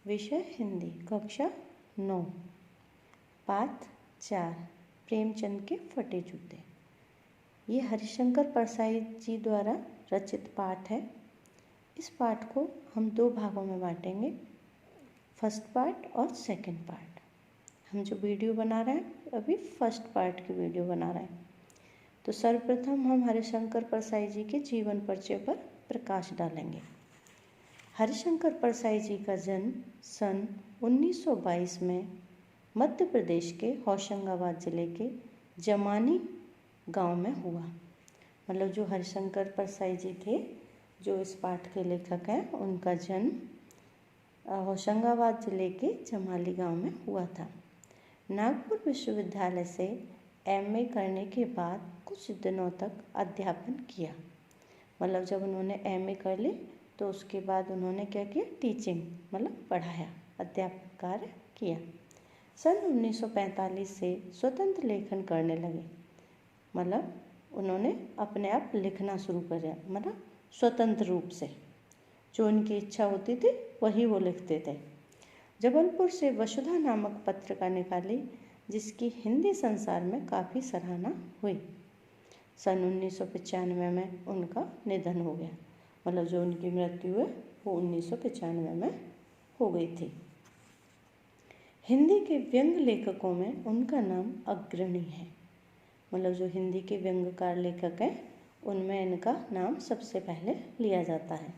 विषय हिंदी, कक्षा 9, पाठ 4, प्रेमचंद के फटे जूते। ये हरिशंकर परसाई जी द्वारा रचित पाठ है। इस पाठ को हम 2 भागों में बांटेंगे, फर्स्ट पार्ट और सेकंड पार्ट। हम जो वीडियो बना रहे हैं अभी फर्स्ट पार्ट की वीडियो बना रहे हैं। तो सर्वप्रथम हम हरिशंकर परसाई जी के जीवन परिचय पर प्रकाश डालेंगे। हरिशंकर परसाई जी का जन्म सन 1922 में मध्य प्रदेश के होशंगाबाद जिले के जमानी गांव में हुआ। मतलब जो हरिशंकर परसाई जी थे, जो इस पाठ के लेखक हैं, उनका जन्म होशंगाबाद जिले के जमाली गांव में हुआ था। नागपुर विश्वविद्यालय से एमए करने के बाद कुछ दिनों तक अध्यापन किया। मतलब जब उन्होंने एमए कर ली तो उसके बाद उन्होंने क्या किया, टीचिंग मतलब पढ़ाया, अध्यापन कार्य किया। सन 1945 से स्वतंत्र लेखन करने लगे। मतलब उन्होंने अपने आप लिखना शुरू कर दिया, मतलब स्वतंत्र रूप से जो उनकी इच्छा होती थी वही वो लिखते थे। जबलपुर से वसुधा नामक पत्रिका निकाली, जिसकी हिंदी संसार में काफ़ी सराहना हुई। सन 1995 में उनका निधन हो गया। मतलब जो उनकी मृत्यु है वो 1995 में हो गई थी। हिंदी के व्यंग्य लेखकों में उनका नाम अग्रणी है। मतलब जो हिंदी के व्यंग्यकार लेखक हैं उनमें इनका नाम सबसे पहले लिया जाता है।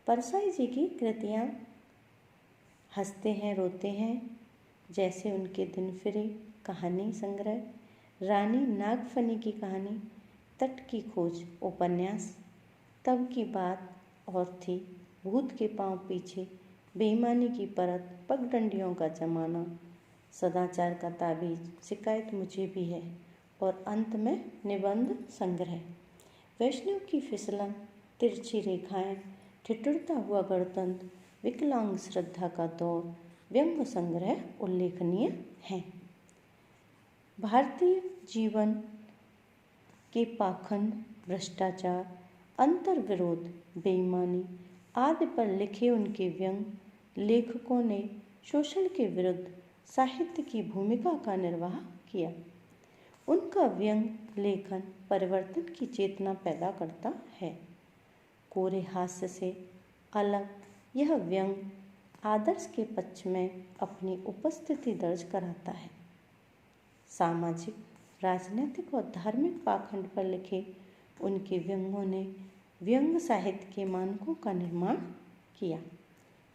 परसाई जी की कृतियाँ हंसते हैं रोते हैं, जैसे उनके दिन फिरे, कहानी संग्रह, रानी नागफनी की कहानी, तट की खोज उपन्यास, तब की बात और थी, भूत के पांव पीछे, बेईमानी की परत, पगडंडियों का जमाना, सदाचार का ताबीज, शिकायत मुझे भी है, और अंत में निबंध संग्रह, वैष्णव की फिसलन, तिरछी रेखाएं, ठिठुरता हुआ गणतंत्र, विकलांग श्रद्धा का दौर, व्यंग्य संग्रह उल्लेखनीय हैं। भारतीय जीवन के पाखंड, भ्रष्टाचार, अंतर्विरोध, बेईमानी आदि पर लिखे उनके व्यंग्य लेखकों ने शोषण के विरुद्ध साहित्य की भूमिका का निर्वाह किया। उनका व्यंग्य लेखन परिवर्तन की चेतना पैदा करता है। कोरे हास्य से अलग यह व्यंग्य आदर्श के पक्ष में अपनी उपस्थिति दर्ज कराता है। सामाजिक, राजनीतिक और धार्मिक पाखंड पर लिखे उनके व्यंग्यों ने व्यंग्य साहित्य के मानकों का निर्माण किया।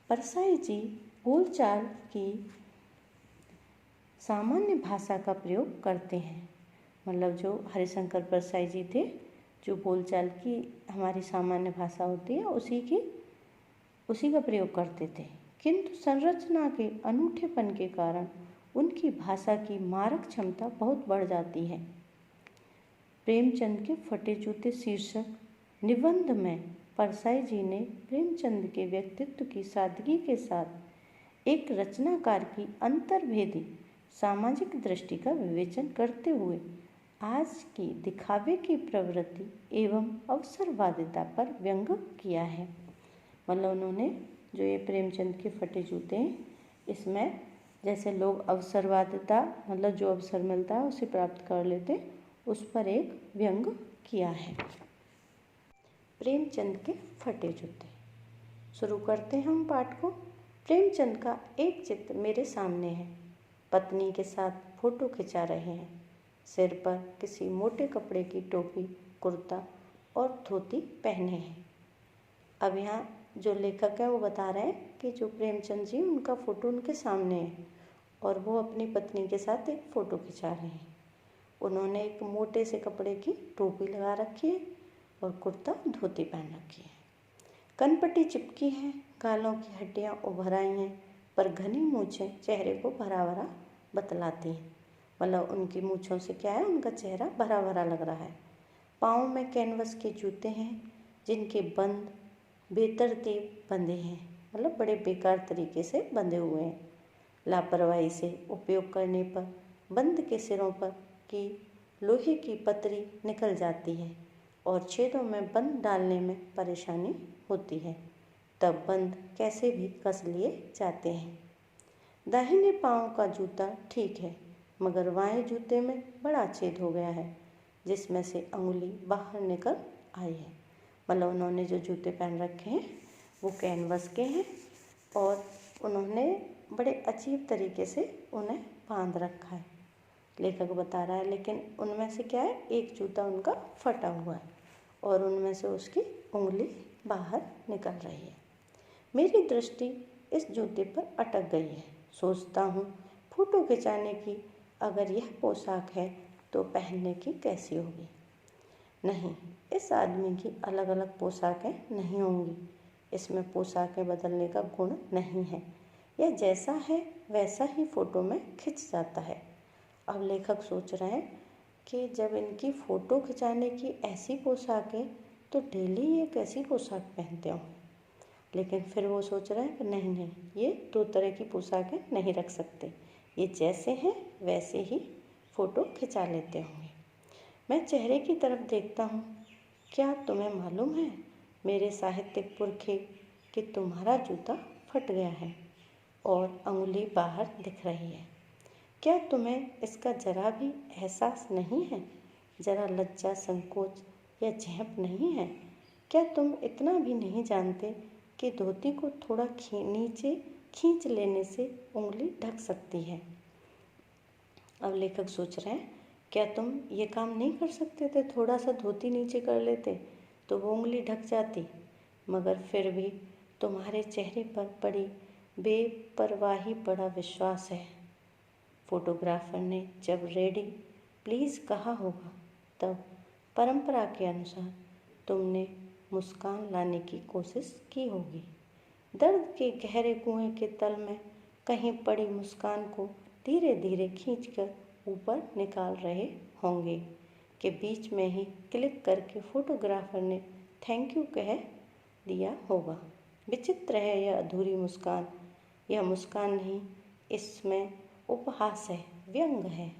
परसाई जी बोलचाल की सामान्य भाषा का प्रयोग करते हैं। मतलब जो हरिशंकर परसाई जी थे, जो बोलचाल की हमारी सामान्य भाषा होती है उसी का प्रयोग करते थे, किंतु संरचना के अनूठेपन के कारण उनकी भाषा की मारक क्षमता बहुत बढ़ जाती है। प्रेमचंद के फटे जूते शीर्षक निबंध में परसाई जी ने प्रेमचंद के व्यक्तित्व की सादगी के साथ एक रचनाकार की अंतर्भेदी सामाजिक दृष्टि का विवेचन करते हुए आज की दिखावे की प्रवृत्ति एवं अवसरवादिता पर व्यंग्य किया है। मतलब उन्होंने जो ये प्रेमचंद के फटे जूते हैं, इसमें जैसे लोग अवसरवादिता, मतलब जो अवसर मिलता है उसे प्राप्त कर लेते, उस पर एक व्यंग्य किया है। प्रेमचंद के फटे जूते। शुरू करते हैं हम पाठ को। प्रेमचंद का एक चित्र मेरे सामने है। पत्नी के साथ फोटो खिंचा रहे हैं। सिर पर किसी मोटे कपड़े की टोपी, कुर्ता और धोती पहने हैं। अब यहाँ जो लेखक है वो बता रहे हैं कि जो प्रेमचंद जी, उनका फ़ोटो उनके सामने है और वो अपनी पत्नी के साथ एक फ़ोटो खिंचा रहे हैं। उन्होंने एक मोटे से कपड़े की टोपी लगा रखी है और कुर्ता धोती पहन रखी है। कनपट्टी चिपकी है, गालों की हड्डियाँ उभर आई हैं, पर घनी मूछें चेहरे को भरा भरा बतलाती हैं। मतलब उनकी मूछों से क्या है, उनका चेहरा भरा भरा लग रहा है। पाँव में कैनवस के जूते हैं, जिनके बंद बेतरतीब बंधे हैं, मतलब बड़े बेकार तरीके से बंधे हुए हैं। लापरवाही से उपयोग करने पर बंद के सिरों पर की लोहे की पतरी निकल जाती है और छेदों में बंद डालने में परेशानी होती है। तब बंद कैसे भी कस लिए जाते हैं। दाहिने पाँव का जूता ठीक है, मगर बाएं जूते में बड़ा छेद हो गया है, जिसमें से अंगुली बाहर निकल आई है। मतलब उन्होंने जो जूते पहन रखे हैं वो कैनवस के हैं और उन्होंने बड़े अजीब तरीके से उन्हें बांध रखा है, लेखक बता रहा है। लेकिन उनमें से क्या है, एक जूता उनका फटा हुआ है और उनमें से उसकी उंगली बाहर निकल रही है। मेरी दृष्टि इस जूते पर अटक गई है। सोचता हूँ फ़ोटो खिंचाने की अगर यह पोशाक है तो पहनने की कैसी होगी। नहीं, इस आदमी की अलग अलग पोशाकें नहीं होंगी। इसमें पोशाकें बदलने का गुण नहीं है। यह जैसा है वैसा ही फ़ोटो में खिंच जाता है। अब लेखक सोच रहे हैं कि जब इनकी फ़ोटो खिंचाने की ऐसी पोशाकें, तो डेली ये कैसी पोशाक पहनते होंगे। लेकिन फिर वो सोच रहे हैं कि नहीं, ये दो तरह की पोशाकें नहीं रख सकते, ये जैसे हैं वैसे ही फ़ोटो खिंचा लेते होंगे। मैं चेहरे की तरफ देखता हूँ। क्या तुम्हें मालूम है मेरे साहित्यिक पुरखे कि तुम्हारा जूता फट गया है और अंगुली बाहर दिख रही है। क्या तुम्हें इसका जरा भी एहसास नहीं है, जरा लज्जा, संकोच या झेप नहीं है? क्या तुम इतना भी नहीं जानते कि धोती को थोड़ा नीचे खींच लेने से उंगली ढक सकती है। अब लेखक सोच रहे हैं, क्या तुम ये काम नहीं कर सकते थे? थोड़ा सा धोती नीचे कर लेते तो वो उंगली ढक जाती। मगर फिर भी तुम्हारे चेहरे पर बड़ी बेपरवाही बड़ा विश्वास है। फोटोग्राफर ने जब रेडी प्लीज़ कहा होगा, तब परंपरा के अनुसार तुमने मुस्कान लाने की कोशिश की होगी। दर्द के गहरे कुएं के तल में कहीं पड़ी मुस्कान को धीरे धीरे खींचकर ऊपर निकाल रहे होंगे कि बीच में ही क्लिक करके फोटोग्राफर ने थैंक यू कह दिया होगा। विचित्र है यह अधूरी मुस्कान। यह मुस्कान नहीं, इसमें उपहास है, व्यंग है।